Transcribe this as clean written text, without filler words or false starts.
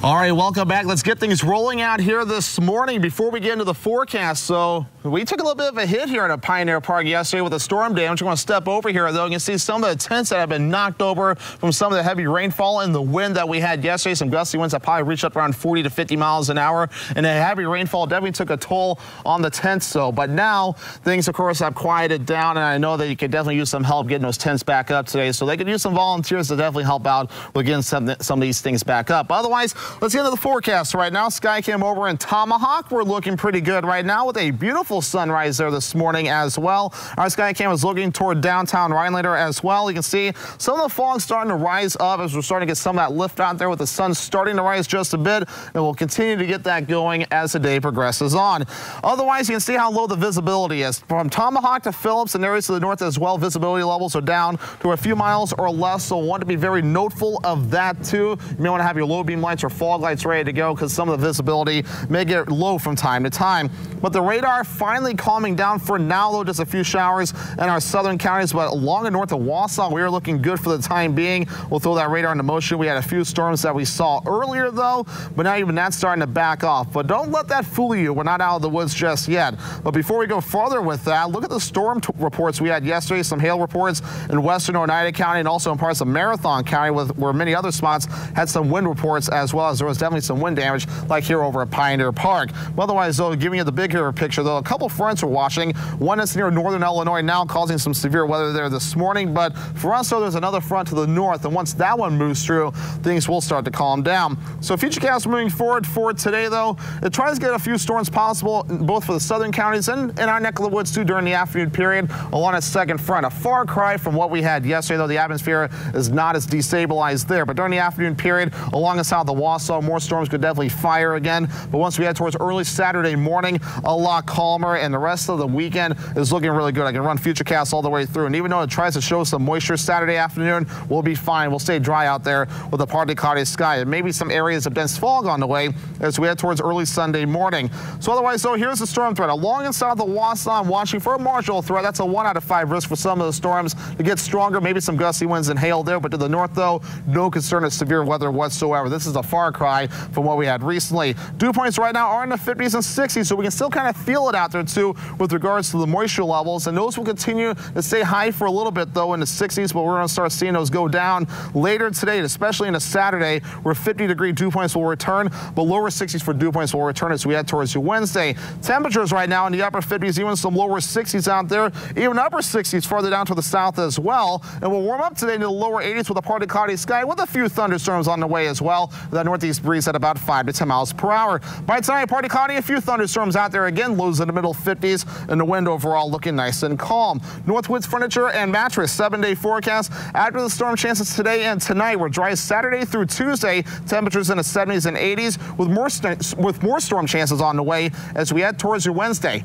All right, welcome back. Let's get things rolling out here this morning before we get into the forecast. So we took a little bit of a hit here at Pioneer Park yesterday with the storm damage. We're going to step over here, though. You can see some of the tents that have been knocked over from some of the heavy rainfall and the wind that we had yesterday. Some gusty winds that probably reached up around 40 to 50 miles an hour. And the heavy rainfall definitely took a toll on the tents, though. But now things, of course, have quieted down. And I know that you could definitely use some help getting those tents back up today. So they could use some volunteers to definitely help out with getting some of these things back up. Otherwise, let's get into the forecast right now. Skycam over in Tomahawk. We're looking pretty good right now with a beautiful sunrise there this morning as well. Our Skycam is looking toward downtown Rhinelander as well. You can see some of the fog starting to rise up as we're starting to get some of that lift out there with the sun starting to rise just a bit. And we'll continue to get that going as the day progresses on. Otherwise, you can see how low the visibility is. From Tomahawk to Phillips and areas to the north as well, visibility levels are down to a few miles or less. So want to be very noteful of that too. You may want to have your low beam lights or fog lights ready to go because some of the visibility may get low from time to time. But the radar finally calming down for now, though. Just a few showers in our southern counties, but along and north of Wausau, we are looking good for the time being. We'll throw that radar into motion. We had a few storms that we saw earlier, though, but now even that's starting to back off. But don't let that fool you. We're not out of the woods just yet. But before we go farther with that, look at the storm reports we had yesterday. Some hail reports in western Oneida County and also in parts of Marathon County, where many other spots had some wind reports as well, as there was definitely some wind damage like here over at Pioneer Park. Otherwise, though, giving you the bigger picture, though, a couple fronts are washing. One is near northern Illinois now, causing some severe weather there this morning. But for us, though, there's another front to the north, and once that one moves through, things will start to calm down. So futurecast moving forward for today, though, it tries to get a few storms possible, both for the southern counties and in our neck of the woods, too, during the afternoon period along a second front. A far cry from what we had yesterday, though the atmosphere is not as destabilized there. But during the afternoon period, along the south of Wausau, more storms could definitely fire again. But once we head towards early Saturday morning, a lot calmer, and the rest of the weekend is looking really good. I can run futurecasts all the way through, and even though it tries to show some moisture Saturday afternoon, we'll be fine. We'll stay dry out there with a partly cloudy sky and maybe some areas of dense fog on the way as we head towards early Sunday morning. So otherwise, though, here's the storm threat. Along and south of Wausau, I'm watching for a marginal threat. That's a 1 out of 5 risk for some of the storms to get stronger, maybe some gusty winds and hail there. But to the north, though, no concern of severe weather whatsoever. This is a far cry from what we had recently. Dew points right now are in the 50s and 60s, so we can still kind of feel it out there, too, with regards to the moisture levels. And those will continue to stay high for a little bit, though, in the 60s, but we're going to start seeing those go down later today, especially into Saturday, where 50-degree dew points will return, but lower 60s for dew points will return as we head towards Wednesday. Temperatures right now in the upper 50s, even some lower 60s out there, even upper 60s farther down to the south as well. And we'll warm up today to the lower 80s with a partly cloudy sky with a few thunderstorms on the way as well. That northeast breeze at about 5 to 10 miles per hour. By tonight, partly cloudy, a few thunderstorms out there again, lows in the middle 50s, and the wind overall looking nice and calm. Northwoods Furniture and Mattress 7-day forecast. After the storm chances today and tonight, we're dry Saturday through Tuesday. Temperatures in the 70s and 80s with more storm chances on the way as we head towards your Wednesday.